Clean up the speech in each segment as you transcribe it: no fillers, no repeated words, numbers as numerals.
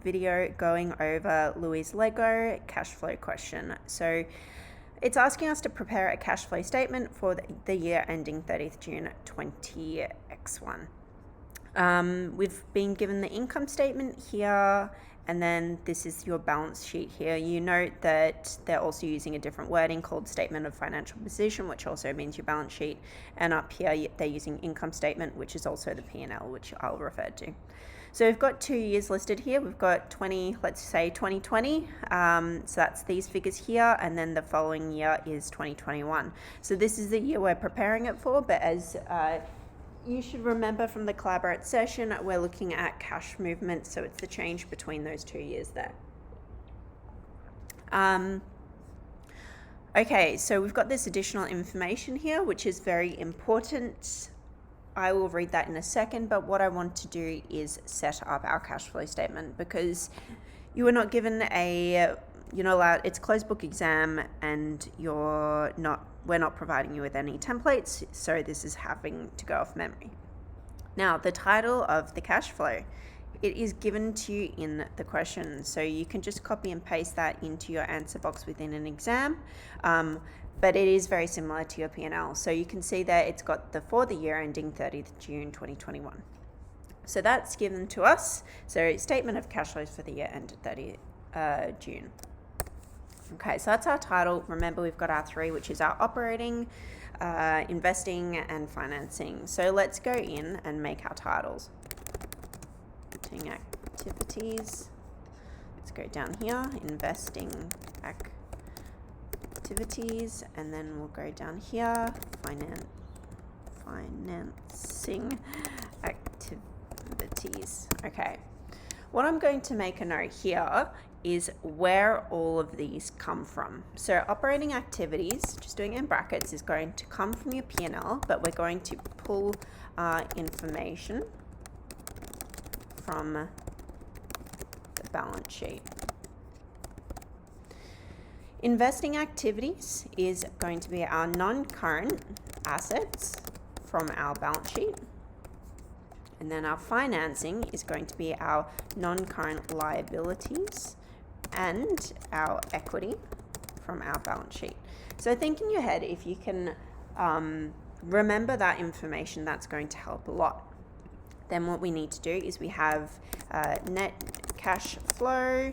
video going over Louie's Lego cash flow question. So it's asking us to prepare a cash flow statement for the year ending 30th June 20X1. We've been given the income statement here, and then this is your balance sheet here. You note that they're also using a different wording called statement of financial position, which also means your balance sheet. And up here, they're using income statement, which is also the P&L, which I'll refer to. So we've got 2 years listed here. We've got let's say 2020. So that's these figures here. And then the following year is 2021. So this is the year we're preparing it for. But as you should remember from the Collaborate session, we're looking at cash movement. So it's the change between those 2 years there. Okay, so we've got this additional information here, which is very important. I will read that in a second, but what I want to do is set up our cash flow statement, because you were not given you're not allowed, it's closed book exam, and we're not providing you with any templates, so this is having to go off memory. Now, the title of the cash flow, it is given to you in the question, so you can just copy and paste that into your answer box within an exam. But it is very similar to your P&L. So you can see that it's got for the year ending 30th June 2021. So that's given to us. So statement of cash flows for the year ended 30th June. Okay, so that's our title. Remember, we've got our 3, which is our operating, investing, and financing. So let's go in and make our titles. Activities. Let's go down here, investing activities, and then we'll go down here, financing activities. Okay, what I'm going to make a note here is where all of these come from. So operating activities, just doing it in brackets, is going to come from your P&L, but we're going to pull information from the balance sheet. Investing activities is going to be our non-current assets from our balance sheet. And then our financing is going to be our non-current liabilities and our equity from our balance sheet. So think in your head, if you can remember that information, that's going to help a lot. Then what we need to do is we have net cash flow,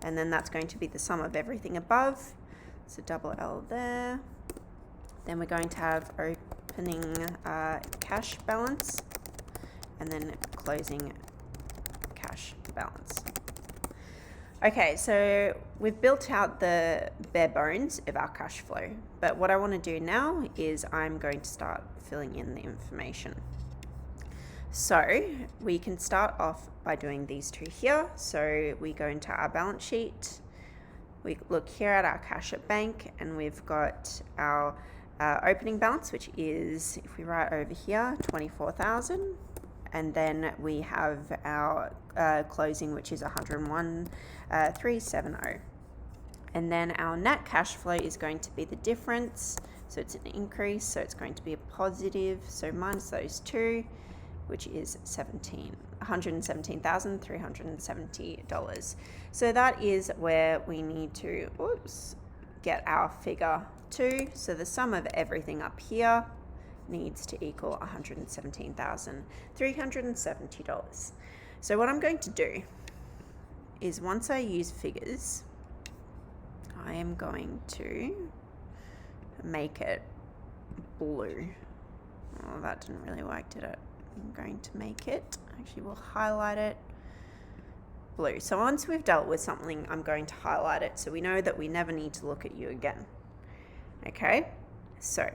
and then that's going to be the sum of everything above. So double L there. Then we're going to have opening cash balance, and then closing cash balance. Okay, so we've built out the bare bones of our cash flow, but what I want to do now is I'm going to start filling in the information. So we can start off by doing these 2 here. So we go into our balance sheet, we look here at our cash at bank, and we've got our opening balance, which is, if we write over here, 24,000, and then we have our closing, which is 101,370. And then our net cash flow is going to be the difference, so it's an increase, so it's going to be a positive, so minus those 2, which is $117,370. So that is where we need to get our figure to. So the sum of everything up here needs to equal $117,370. So what I'm going to do is, once I use figures, I am going to make it blue. Oh, that didn't really work, did it? I'm going to make it, actually we'll highlight it blue. So once we've dealt with something, I'm going to highlight it so we know that we never need to look at you again. Okay, so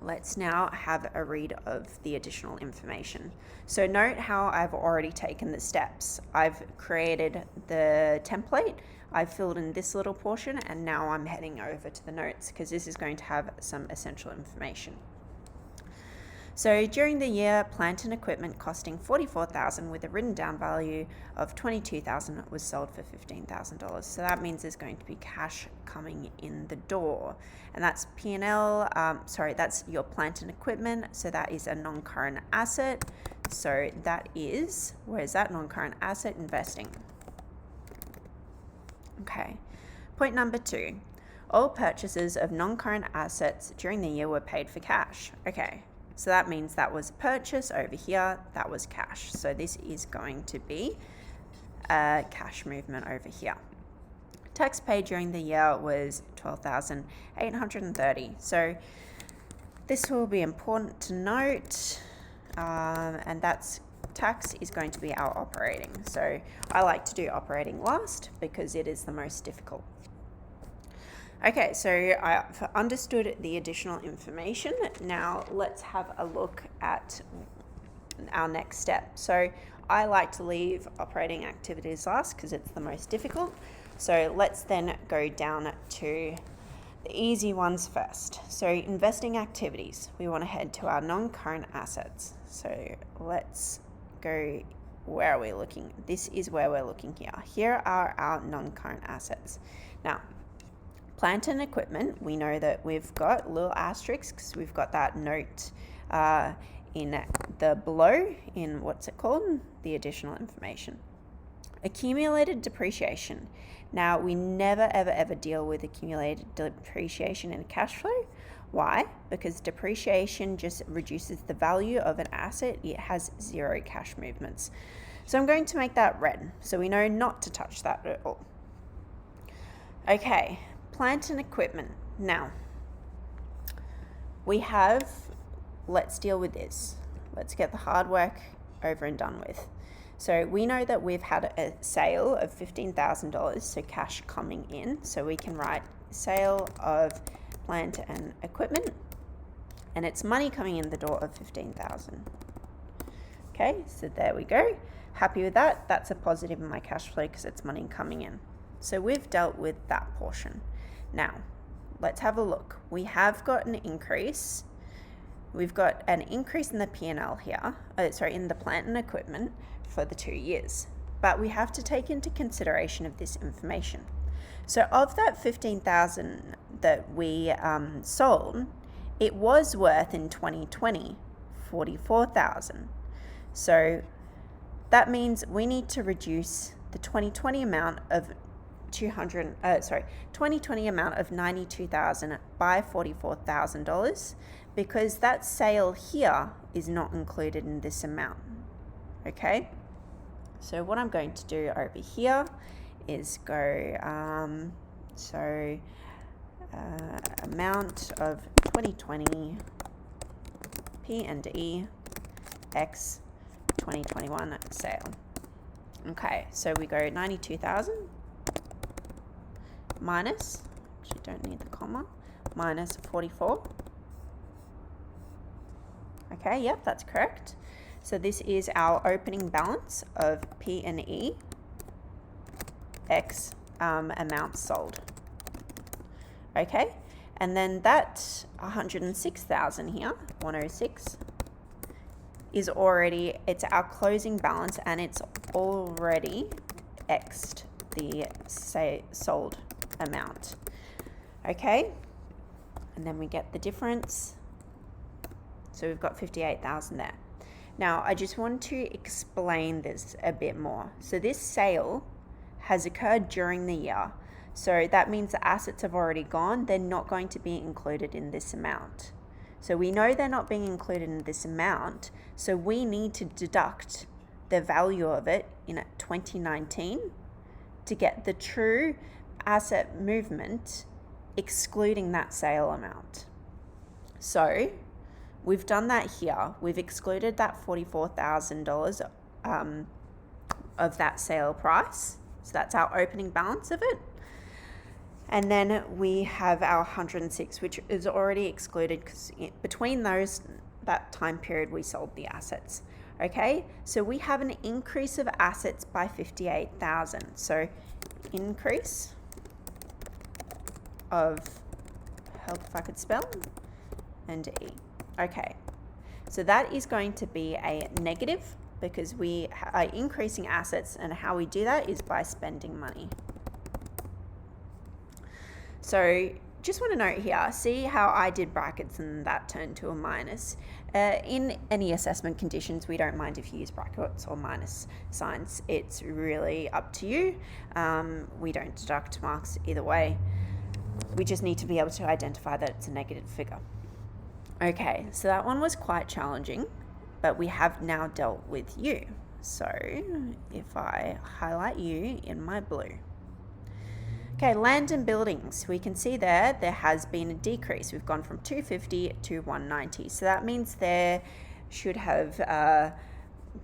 let's now have a read of the additional information. So note how I've already taken the steps. I've created the template, I've filled in this little portion, and now I'm heading over to the notes because this is going to have some essential information. So during the year, plant and equipment costing $44,000 with a written down value of $22,000 was sold for $15,000. So that means there's going to be cash coming in the door, and that's P&L. That's your plant and equipment. So that is a non-current asset. So that is, where's that? Non-current asset investing. Okay. Point number 2. All purchases of non-current assets during the year were paid for cash. Okay. So that means that was a purchase over here. That was cash. So this is going to be a cash movement over here. Tax paid during the year was $12,830. So this will be important to note, and that's tax is going to be our operating. So I like to do operating last because it is the most difficult. Okay, so I've understood the additional information. Now let's have a look at our next step. So I like to leave operating activities last because it's the most difficult. So let's then go down to the easy ones first. So investing activities, we want to head to our non-current assets. So let's go, where are we looking? This is where we're looking here. Here are our non-current assets. Now, plant and equipment, we know that we've got little asterisks because we've got that note in the below in what's it called? The additional information. Accumulated depreciation. Now, we never, ever deal with accumulated depreciation in cash flow. Why? Because depreciation just reduces the value of an asset. It has zero cash movements. So I'm going to make that red. So we know not to touch that at all. Okay, plant and equipment. Now, we have, let's deal with this. Let's get the hard work over and done with. So we know that we've had a sale of $15,000, so cash coming in. So we can write sale of plant and equipment, and it's money coming in the door of $15,000. Okay, so there we go. Happy with that. That's a positive in my cash flow because it's money coming in. So we've dealt with that portion. Now, let's have a look. We have got an increase. We've got an increase in the P&L here, in the plant and equipment for the 2 years. But we have to take into consideration of this information. So of that $15,000 that we sold, it was worth in 2020 $44,000. So that means we need to reduce the 2020 amount of 2020 amount of $92,000 by $44,000 because that sale here is not included in this amount. Okay, so what I'm going to do over here is go amount of 2020 P&E X 2021 sale. Okay, so we go 92,000 minus, actually don't need the comma, minus 44. Okay, yep, that's correct. So this is our opening balance of P&E X amount sold. Okay, and then that 106,000 here, 106, is already, it's our closing balance and it's already X'd the sold amount. Okay, and then we get the difference. So we've got 58,000 there. Now, I just want to explain this a bit more. So this sale has occurred during the year. So that means the assets have already gone. They're not going to be included in this amount. So we know they're not being included in this amount. So we need to deduct the value of it in 2019 to get the true asset movement, excluding that sale amount. So we've done that here. We've excluded that $44,000 of that sale price. So that's our opening balance of it. And then we have our 106, which is already excluded because between that time period, we sold the assets. Okay, so we have an increase of assets by 58,000. So increase of, help if I could spell, and E. Okay, so that is going to be a negative because we are increasing assets, and how we do that is by spending money. So just want to note here, see how I did brackets and that turned to a minus. In any assessment conditions, we don't mind if you use brackets or minus signs. It's really up to you. We don't deduct marks either way. We just need to be able to identify that it's a negative figure. Okay, so that one was quite challenging, but we have now dealt with you. So if I highlight you in my blue. Okay, land and buildings. We can see there has been a decrease. We've gone from 250 to 190. So that means there should have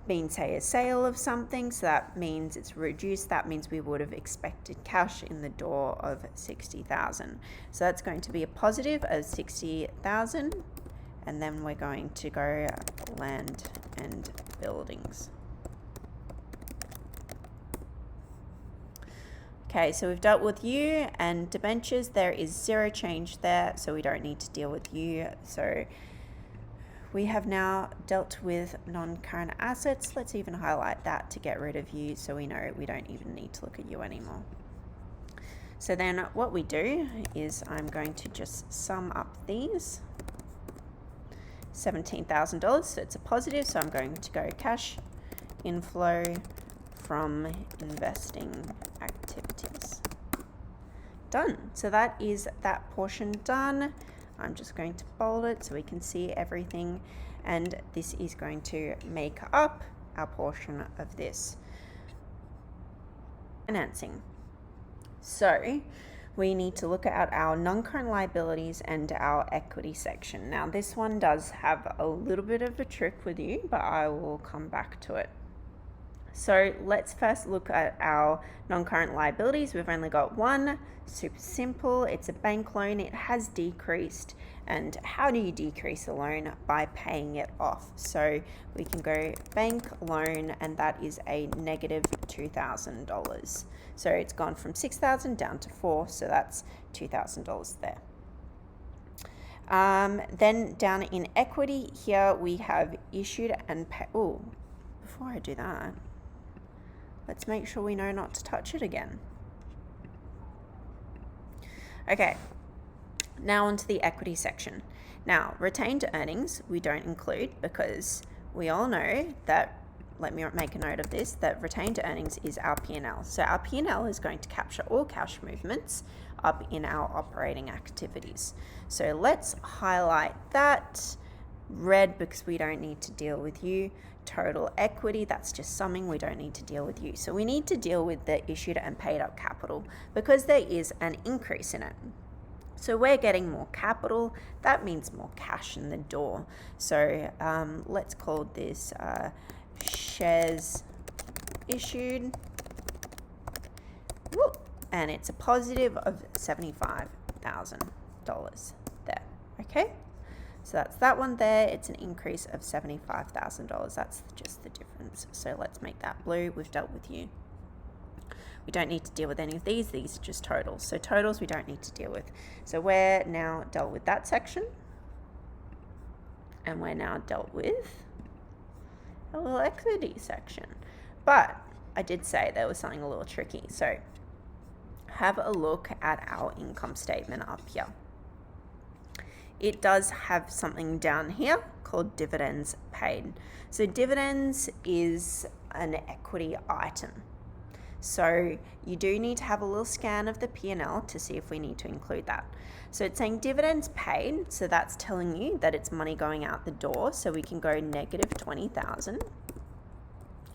been, say, a sale of something. So that means it's reduced. That means we would have expected cash in the door of 60,000. So that's going to be a positive of 60,000. And then we're going to go land and buildings. Okay, so we've dealt with you and debentures. There is zero change there, so we don't need to deal with you. So we have now dealt with non-current assets. Let's even highlight that to get rid of you so we know we don't even need to look at you anymore. So then what we do is I'm going to just sum up these. $17,000, so it's a positive, so I'm going to go cash inflow from investing activities. Done. So that is that portion done. I'm just going to bold it so we can see everything, and this is going to make up our portion of this financing. So we need to look at our non-current liabilities and our equity section. Now this one does have a little bit of a trick with you, but I will come back to it. So let's first look at our non-current liabilities. We've only got one, super simple. It's a bank loan. It has decreased. And how do you decrease a loan? By paying it off. So we can go bank loan, and that is a negative $2,000. So it's gone from $6,000 down to $4,000, so that's $2,000 there. Then down in equity here, we have issued and paid. Oh, before I do that, let's make sure we know not to touch it again. Okay, now onto the equity section. Now, retained earnings we don't include because we all know that, let me make a note of this, that retained earnings is our P&L. So our P&L is going to capture all cash movements up in our operating activities. So let's highlight that red because we don't need to deal with you. Total equity, that's just summing, we don't need to deal with you. So we need to deal with the issued and paid up capital because there is an increase in it. So we're getting more capital, that means more cash in the door. So let's call this shares issued. Woo! And it's a positive of $75,000 there, okay? So that's that one there. It's an increase of $75,000. That's just the difference. So let's make that blue. We've dealt with you. We don't need to deal with any of these. These are just totals. So totals we don't need to deal with. So we're now dealt with that section. And we're now dealt with a little equity section. But I did say there was something a little tricky. So have a look at our income statement up here. It does have something down here called dividends paid. So dividends is an equity item. So you do need to have a little scan of the P&L to see if we need to include that. So it's saying dividends paid, so that's telling you that it's money going out the door. So we can go negative 20,000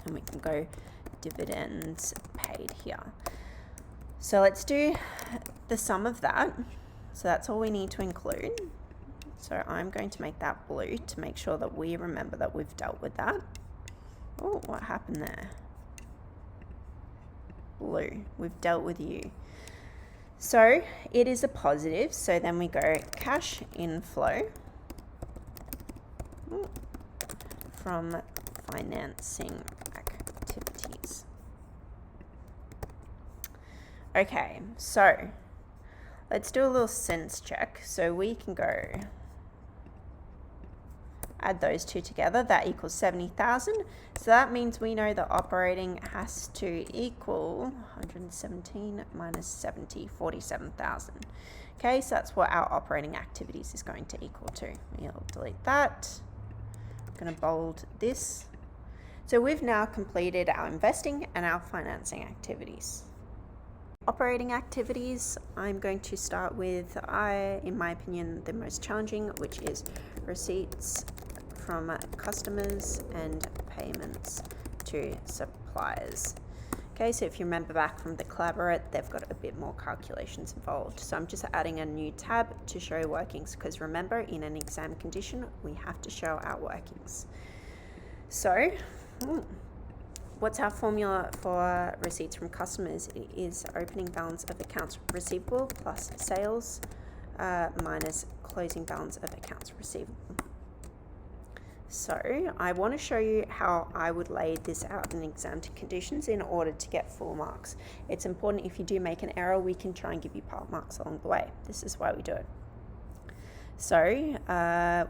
and we can go dividends paid here. So let's do the sum of that. So that's all we need to include. So I'm going to make that blue to make sure that we remember that we've dealt with that. Oh, what happened there? Blue, we've dealt with you. So it is a positive, so then we go cash inflow from financing activities. Okay, so let's do a little sense check. So we can go add those two together, that equals 70,000. So that means we know that operating has to equal 117 minus 70, 47,000. Okay, so that's what our operating activities is going to equal to. We'll delete that. I'm going to bold this. So we've now completed our investing and our financing activities. Operating activities, I'm going to start with, in my opinion, the most challenging, which is receipts from customers and payments to suppliers. Okay, so if you remember back from the collaborate, they've got a bit more calculations involved. So I'm just adding a new tab to show workings, because remember, in an exam condition, we have to show our workings. So, what's our formula for receipts from customers? It is opening balance of accounts receivable plus sales minus closing balance of accounts receivable. So I want to show you how I would lay this out in exam conditions in order to get full marks. It's important, if you do make an error, we can try and give you part marks along the way. This is why we do it. So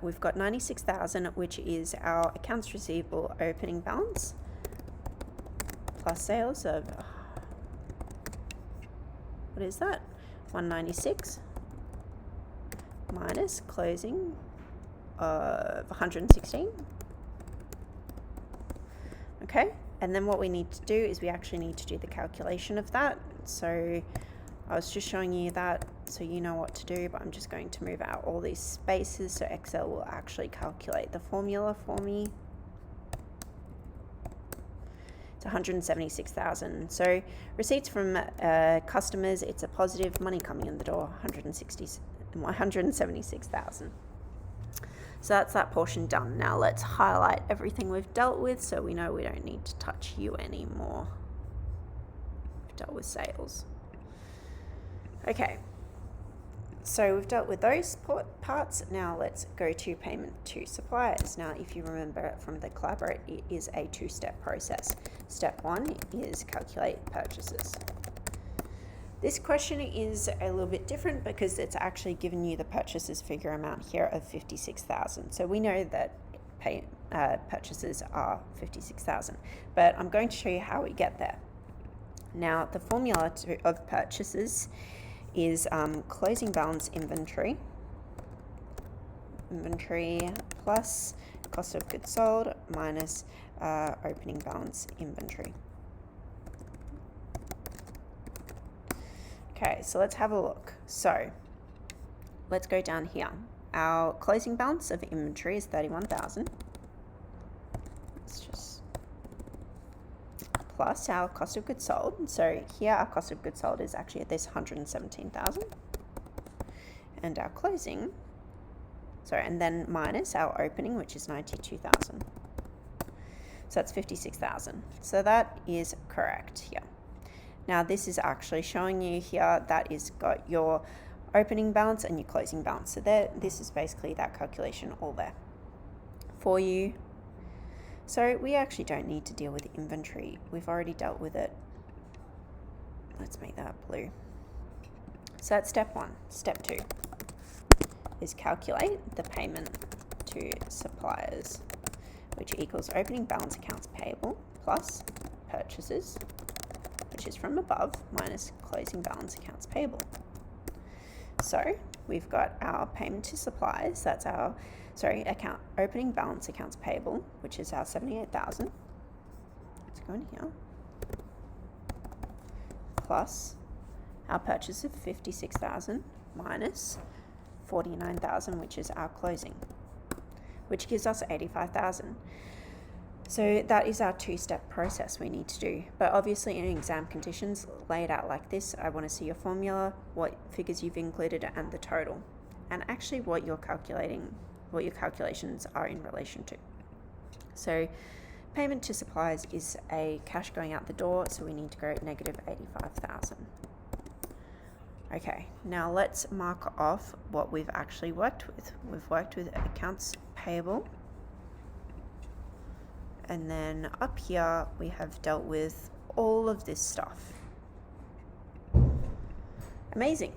we've got 96,000, which is our accounts receivable opening balance, plus sales of, what is that? 196 minus closing of 116. Okay, and then what we need to do is we actually need to do the calculation of that. So I was just showing you that so you know what to do, but I'm just going to move out all these spaces so Excel will actually calculate the formula for me. It's 176,000. So receipts from customers, it's a positive, money coming in the door, 176,000. So that's that portion done. Now let's highlight everything we've dealt with so we know we don't need to touch you anymore. We've dealt with sales. Okay, so we've dealt with those parts. Now let's go to payment to suppliers. Now, if you remember from the collaborate, it is a two-step process. Step one is calculate purchases. This question is a little bit different because it's actually given you the purchases figure amount here of 56,000. So we know that purchases are 56,000, but I'm going to show you how we get there. Now, the formula of purchases is closing balance inventory plus cost of goods sold minus opening balance inventory. Okay, so let's have a look. So let's go down here. Our closing balance of inventory is 31,000. Let's just plus our cost of goods sold. So here our cost of goods sold is actually at this 117,000. And our closing, and then minus our opening, which is 92,000. So that's 56,000. So that is correct here. Now this is actually showing you here that is got your opening balance and your closing balance. So this is basically that calculation all there for you. So we actually don't need to deal with inventory. We've already dealt with it. Let's make that blue. So that's step one. Step two is calculate the payment to suppliers, which equals opening balance accounts payable plus purchases, which is from above, minus closing balance accounts payable. So we've got our payment to suppliers, that's our, opening balance accounts payable, which is our 78,000. Let's go in here. Plus our purchase of 56,000 minus 49,000, which is our closing, which gives us 85,000. So that is our two-step process we need to do. But obviously in exam conditions laid out like this, I want to see your formula, what figures you've included, and the total. And actually what you're calculating, what your calculations are in relation to. So payment to suppliers is a cash going out the door, so we need to go negative 85,000. Okay, now let's mark off what we've actually worked with. We've worked with accounts payable. And then up here, we have dealt with all of this stuff. Amazing.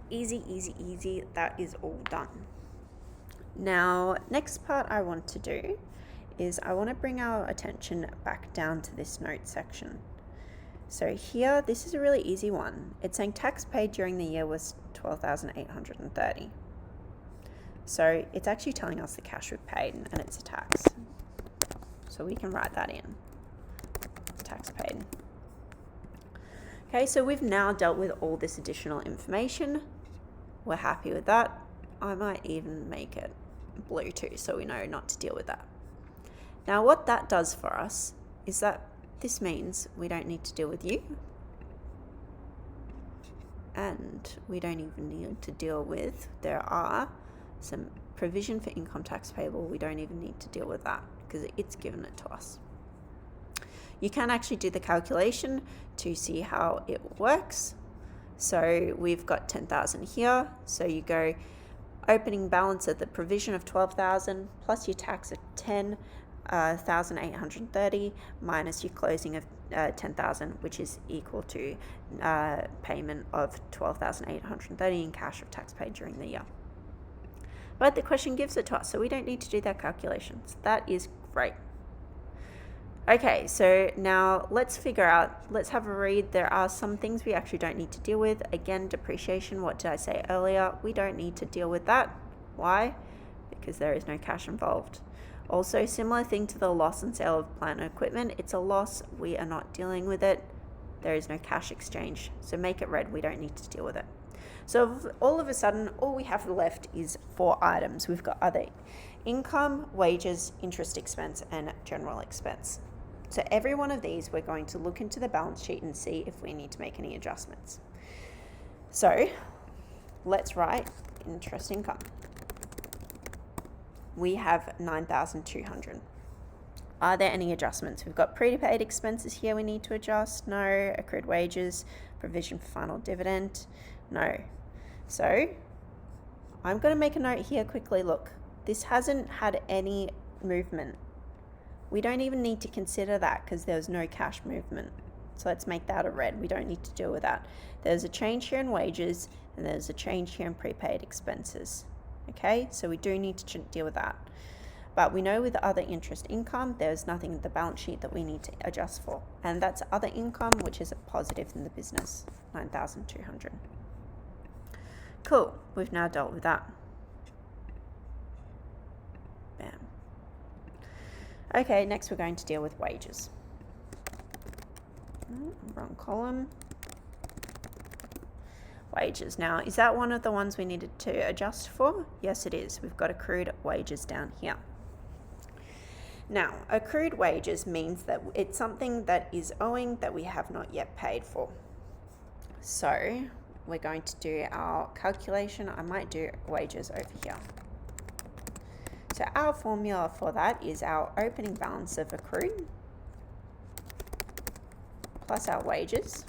Easy, easy, easy. That is all done. Now, next part I want to do is I want to bring our attention back down to this note section. So here, this is a really easy one. It's saying tax paid during the year was $12,830. So it's actually telling us the cash we've paid, and it's a tax. So we can write that in, tax paid. Okay, so we've now dealt with all this additional information. We're happy with that. I might even make it blue too, so we know not to deal with that. Now what that does for us is that this means we don't need to deal with you, and we don't even need to deal with, there are some provision for income tax payable, we don't even need to deal with that because it's given it to us. You can actually do the calculation to see how it works. So we've got 10,000 here, so you go opening balance at the provision of 12,000 plus your tax at 10,830 minus your closing of 10,000, which is equal to payment of 12,830 in cash of tax paid during the year. But the question gives it to us, so we don't need to do that calculation. So that is great. Okay, so now let's figure out, let's have a read. There are some things we actually don't need to deal with. Again, depreciation, what did I say earlier? We don't need to deal with that. Why? Because there is no cash involved. Also, similar thing to the loss and sale of plant and equipment. It's a loss, we are not dealing with it. There is no cash exchange. So make it red, we don't need to deal with it. So all of a sudden, all we have left is 4 items. We've got other income, wages, interest expense, and general expense. So every one of these, we're going to look into the balance sheet and see if we need to make any adjustments. So let's write interest income. We have 9,200. Are there any adjustments? We've got prepaid expenses here we need to adjust. No. Accrued wages, provision for final dividend. No. So I'm going to make a note here quickly. Look, this hasn't had any movement. We don't even need to consider that because there's no cash movement. So let's make that a red. We don't need to deal with that. There's a change here in wages and there's a change here in prepaid expenses. Okay, so we do need to deal with that. But we know with other interest income, there's nothing in the balance sheet that we need to adjust for. And that's other income, which is a positive in the business, 9,200. Cool, we've now dealt with that. Bam. Okay, next we're going to deal with wages. Wrong column. Wages. Now, is that one of the ones we needed to adjust for? Yes, it is. We've got accrued wages down here. Now, accrued wages means that it's something that is owing that we have not yet paid for. So, we're going to do our calculation. I might do wages over here. So our formula for that is our opening balance of accrued plus our wages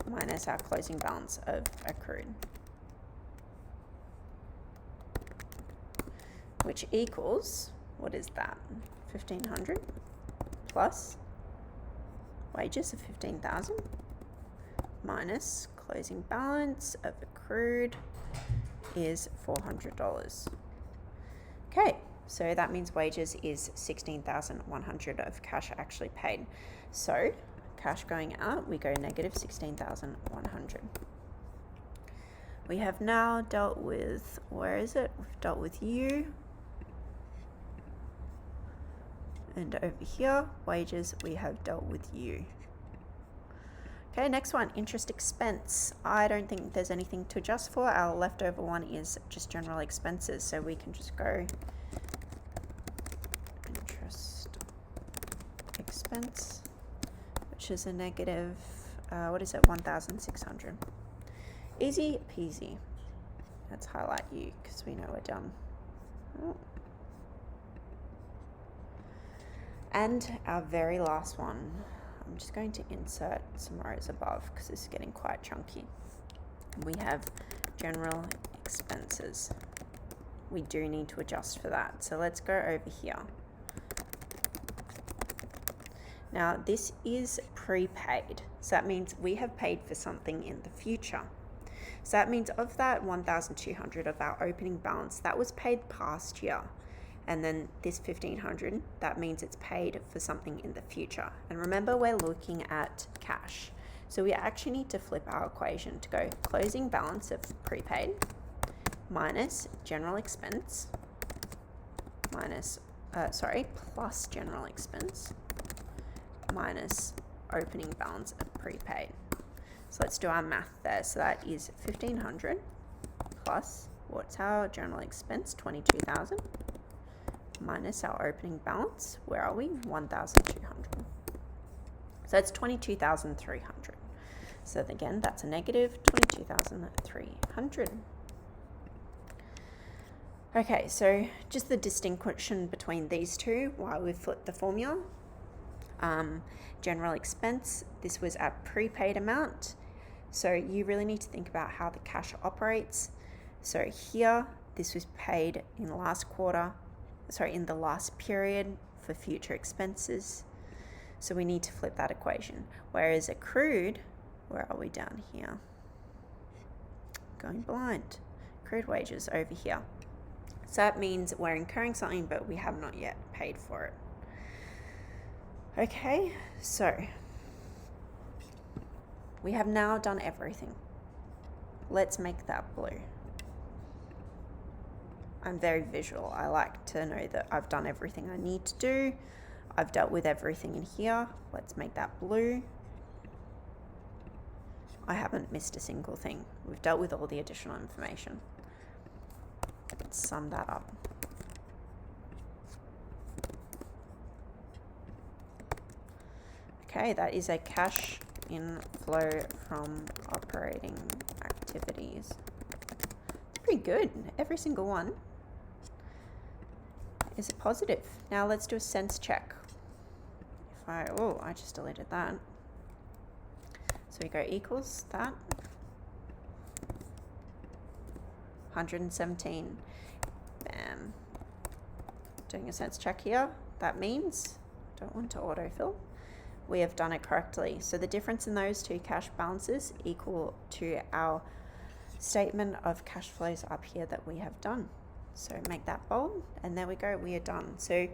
minus our closing balance of accrued, which equals, what is that? 1,500 plus wages of 15,000 minus closing balance of accrued is $400. Okay, so that means wages is 16,100 of cash actually paid. So cash going out, we go negative 16,100. We have now dealt with, where is it? We've dealt with you. And over here, wages, we have dealt with you. Okay, next one, interest expense. I don't think there's anything to adjust for. Our leftover one is just general expenses, so we can just go interest expense, which is a negative, what is it, 1,600. Easy peasy. Let's highlight you because we know we're done. Oh. And our very last one. I'm just going to insert some rows above because this is getting quite chunky. We have general expenses. We do need to adjust for that. So let's go over here. Now this is prepaid. So that means we have paid for something in the future. So that means of that 1,200 of our opening balance, that was paid past year. And then this 1,500, that means it's paid for something in the future. And remember, we're looking at cash. So we actually need to flip our equation to go closing balance of prepaid minus general expense plus general expense minus opening balance of prepaid. So let's do our math there. So that is 1,500 plus, what's our general expense? 22,000 minus our opening balance. Where are we? 1,200. So that's 22,300. So again, that's a negative 22,300. Okay, so just the distinction between these two while we flip the formula. General expense, this was a prepaid amount. So you really need to think about how the cash operates. So here, this was paid in the last period for future expenses. So we need to flip that equation. Whereas accrued, where are we down here? Going blind. Accrued wages over here. So that means we're incurring something, but we have not yet paid for it. Okay, so we have now done everything. Let's make that blue. I'm very visual. I like to know that I've done everything I need to do. I've dealt with everything in here. Let's make that blue. I haven't missed a single thing. We've dealt with all the additional information. Let's sum that up. Okay, that is a cash inflow from operating activities. It's pretty good. Every single one is a positive. Now let's do a sense check. I just deleted that. So we go equals that. 117. Bam. Doing a sense check here. That means, don't want to autofill. We have done it correctly. So the difference in those two cash balances equal to our statement of cash flows up here that we have done. So make that bold, and there we go, we are done. So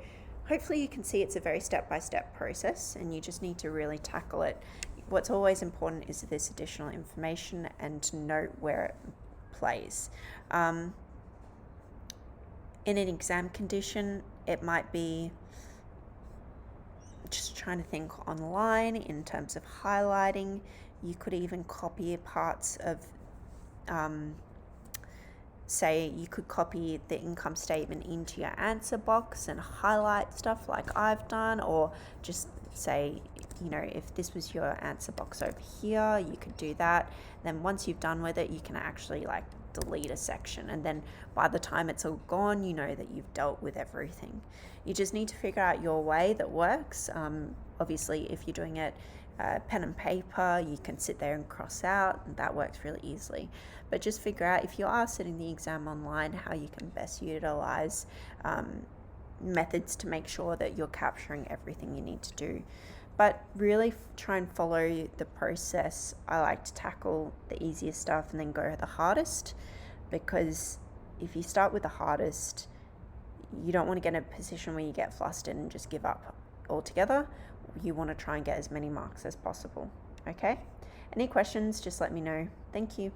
hopefully you can see it's a very step-by-step process, and you just need to really tackle it. What's always important is this additional information and to note where it plays. In an exam condition, it might be just trying to think online in terms of highlighting. You could even copy parts of, say you could copy the income statement into your answer box and highlight stuff like I've done, or just say, if this was your answer box over here, you could do that. Then once you've done with it, you can actually delete a section, and then by the time it's all gone, you know that you've dealt with everything. You just need to figure out your way that works. Obviously, if you're doing it pen and paper, you can sit there and cross out, and that works really easily. But just figure out, if you are sitting the exam online, how you can best utilize methods to make sure that you're capturing everything you need to do. But really try and follow the process. I like to tackle the easiest stuff and then go the hardest, because if you start with the hardest, you don't want to get in a position where you get flustered and just give up altogether. You want to try and get as many marks as possible. Okay? Any questions, just let me know. Thank you.